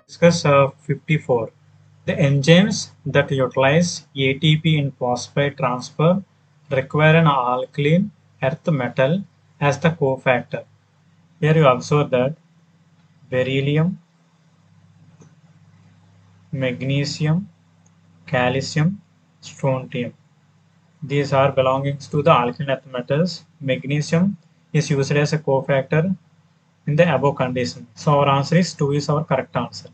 Discuss 54. The enzymes that utilize ATP in phosphate transfer require an alkaline earth metal as the cofactor. Here you observe that beryllium, magnesium, calcium, strontium. These are belongings to the alkaline earth metals. Magnesium is used as a cofactor in the above condition. So our answer is 2 is our correct answer.